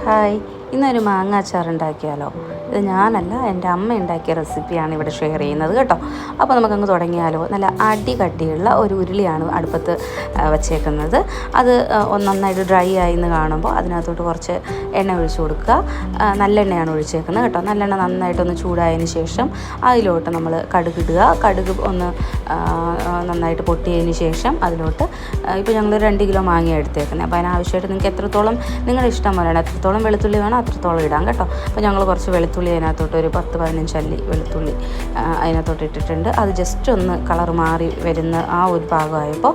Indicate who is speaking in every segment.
Speaker 1: Hi, ഇന്നൊരു മാങ്ങ അച്ചാർ ഉണ്ടാക്കിയാലോ? ഇത് ഞാനല്ല, എൻ്റെ അമ്മ ഉണ്ടാക്കിയ റെസിപ്പിയാണ് ഇവിടെ ഷെയർ ചെയ്യുന്നത് കേട്ടോ. അപ്പോൾ നമുക്കങ്ങ് തുടങ്ങിയാലോ? നല്ല കട്ടിയുള്ള ഒരു ഉരുളിയാണ് അടുപ്പത്ത് വച്ചേക്കുന്നത്. അത് നന്നായിട്ട് ഡ്രൈ ആയി എന്ന് കാണുമ്പോൾ അതിനകത്തോട്ട് കുറച്ച് എണ്ണ ഒഴിച്ച് കൊടുക്കുക. നല്ലെണ്ണയാണ് ഒഴിച്ചേക്കുന്നത് കേട്ടോ. നല്ലെണ്ണ നന്നായിട്ടൊന്ന് ചൂടായതിന് ശേഷം അതിലോട്ട് നമ്മൾ കടുക് ഇടുക. കടുക് ഒന്ന് നന്നായിട്ട് പൊട്ടിയതിന് ശേഷം അതിലോട്ട് ഇപ്പോൾ ഞങ്ങൾ 2 കിലോ മാങ്ങ എടുത്തേക്കുന്നത്. അപ്പോൾ അതിനാവശ്യമായിട്ട് നിങ്ങൾക്ക് എത്രത്തോളം നിങ്ങളുടെ ഇഷ്ടം പോലെയാണ്, എത്രത്തോളം വെളുത്തുള്ളി വേണം അത്രത്തോളം ഇടാം കേട്ടോ. അപ്പോൾ ഞങ്ങൾ കുറച്ച് വെളുത്തുള്ളി അതിനകത്തോട്ട് ഒരു 10-15 അല്ലി വെളുത്തുള്ളി അതിനകത്തോട്ട് ഇട്ടിട്ടുണ്ട്. അത് ജസ്റ്റ് ഒന്ന് കളർ മാറി വരുന്ന ആ ഒരു ഭാഗമായപ്പോൾ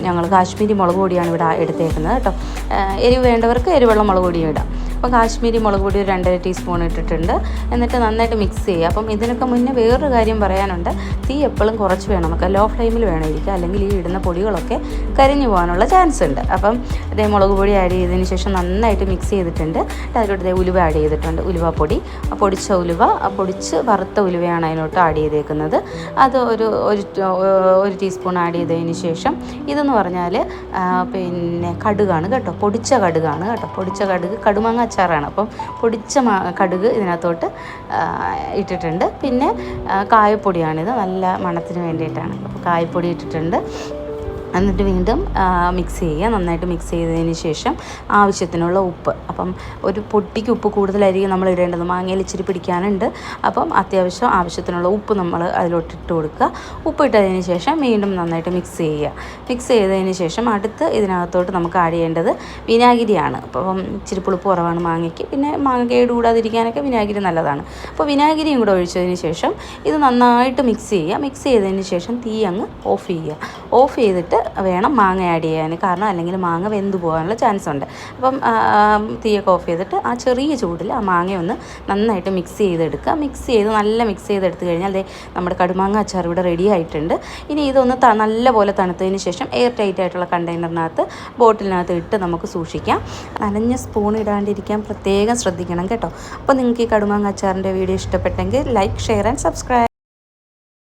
Speaker 1: ഞങ്ങൾ കാശ്മീരി മുളക് പൊടിയാണ് ഇവിടെ എടുത്തേക്കുന്നത് കേട്ടോ. എരിവ് വേണ്ടവർക്ക് എരിവുള്ള മുളക് പൊടിയും ഇടാം. അപ്പോൾ കാശ്മീരി മുളക് പൊടി ഒരു 2.5 ടീസ്പൂൺ ഇട്ടിട്ടുണ്ട്. എന്നിട്ട് നന്നായിട്ട് മിക്സ് ചെയ്യുക. അപ്പം ഇതിനൊക്കെ മുന്നേ വേറൊരു കാര്യം പറയാനുണ്ട്. തീ എപ്പോഴും കുറച്ച് വേണം, നമുക്ക് ലോ ഫ്ലെയിമിൽ വേണം ഇരിക്കുക, അല്ലെങ്കിൽ ഈ ഇടുന്ന പൊടികളൊക്കെ കരിഞ്ഞു പോകാനുള്ള ചാൻസ് ഉണ്ട്. അപ്പം ഇതേ മുളക് പൊടി ആഡ് ചെയ്തതിന് ശേഷം നന്നായിട്ട് മിക്സ് ചെയ്തിട്ടുണ്ട്. അതിലോട്ട് ഉലുവ ആഡ് ചെയ്തിട്ടുണ്ട്. ഉലുവപ്പൊടി, പൊടിച്ച ഉലുവ, പൊടിച്ച് വറുത്ത ഉലുവയാണ് അതിനോട്ട് ആഡ് ചെയ്തേക്കുന്നത്. അത് ഒരു ടീസ്പൂൺ ആഡ് ചെയ്തതിന് ശേഷം ഇതെന്ന് പറഞ്ഞാൽ പിന്നെ കടുകാണ് കേട്ടോ, പൊടിച്ച കടുകാണ് കേട്ടോ. പൊടിച്ച കടുക്, കടുമാങ്ങ അച്ചാറാണ്. അപ്പം പൊടിച്ച കടുക് ഇതിനകത്തോട്ട് ഇട്ടിട്ടുണ്ട്. പിന്നെ കായപ്പൊടിയാണിത്, നല്ല മണത്തിന് വേണ്ടിയിട്ടാണ്. അപ്പോൾ കായപ്പൊടി ഇട്ടിട്ടുണ്ട്. എന്നിട്ട് വീണ്ടും മിക്സ് ചെയ്യുക. നന്നായിട്ട് മിക്സ് ചെയ്തതിന് ശേഷം ആവശ്യത്തിനുള്ള ഉപ്പ്. അപ്പം ഒരു പൊട്ടിക്ക് ഉപ്പ് കൂടുതലായിരിക്കും നമ്മൾ ഇടേണ്ടത്, മാങ്ങയിൽ ഇച്ചിരി പിടിക്കാനുണ്ട്. അപ്പം ആവശ്യത്തിനുള്ള ഉപ്പ് നമ്മൾ അതിലോട്ട് ഇട്ട് കൊടുക്കുക. ഉപ്പ് ഇട്ടതിന് ശേഷം വീണ്ടും നന്നായിട്ട് മിക്സ് ചെയ്യുക. മിക്സ് ചെയ്തതിന് ശേഷം അടുത്ത് ഇതിനകത്തോട്ട് നമുക്ക് ആഡ് ചെയ്യേണ്ടത് വിനാഗിരിയാണ്. അപ്പം ഇച്ചിരി പുളിപ്പ് കുറവാണ് മാങ്ങയ്ക്ക്, പിന്നെ മാങ്ങ കേട് കൂടാതിരിക്കാനൊക്കെ വിനാഗിരി നല്ലതാണ്. അപ്പോൾ വിനാഗിരിയും കൂടെ ഒഴിച്ചതിന് ശേഷം ഇത് നന്നായിട്ട് മിക്സ് ചെയ്യുക. മിക്സ് ചെയ്തതിന് ശേഷം തീ അങ്ങ് ഓഫ് ചെയ്യുക. ഓഫ് ചെയ്തിട്ട് വേണം മാങ്ങ ആഡ് ചെയ്യാൻ, കാരണം അല്ലെങ്കിൽ മാങ്ങ വെന്തു പോകാനുള്ള ചാൻസ് ഉണ്ട്. അപ്പം തീയൊക്കെ ഓഫ് ചെയ്തിട്ട് ആ ചെറിയ ചൂടിൽ ആ മാങ്ങയൊന്ന് നന്നായിട്ട് മിക്സ് ചെയ്തെടുക്കുക. നല്ല മിക്സ് ചെയ്തെടുത്ത് കഴിഞ്ഞാൽ നമ്മുടെ കടുമാങ്ങ അച്ചാർ ഇവിടെ റെഡി ആയിട്ടുണ്ട്. ഇനി ഇതൊന്ന് നല്ലപോലെ തണുത്തതിന് ശേഷം എയർ ടൈറ്റ് ആയിട്ടുള്ള കണ്ടെയ്നറിനകത്ത് ബോട്ടിലിനകത്ത് ഇട്ട് നമുക്ക് സൂക്ഷിക്കാം. നനഞ്ഞ സ്പൂൺ ഇടാണ്ടിരിക്കാൻ പ്രത്യേകം ശ്രദ്ധിക്കണം കേട്ടോ. അപ്പോൾ നിങ്ങൾക്ക് ഈ കടുമാങ്ങ അച്ചാറിൻ്റെ വീഡിയോ ഇഷ്ടപ്പെട്ടെങ്കിൽ ലൈക്ക്, ഷെയർ ആൻഡ് സബ്സ്ക്രൈബ്.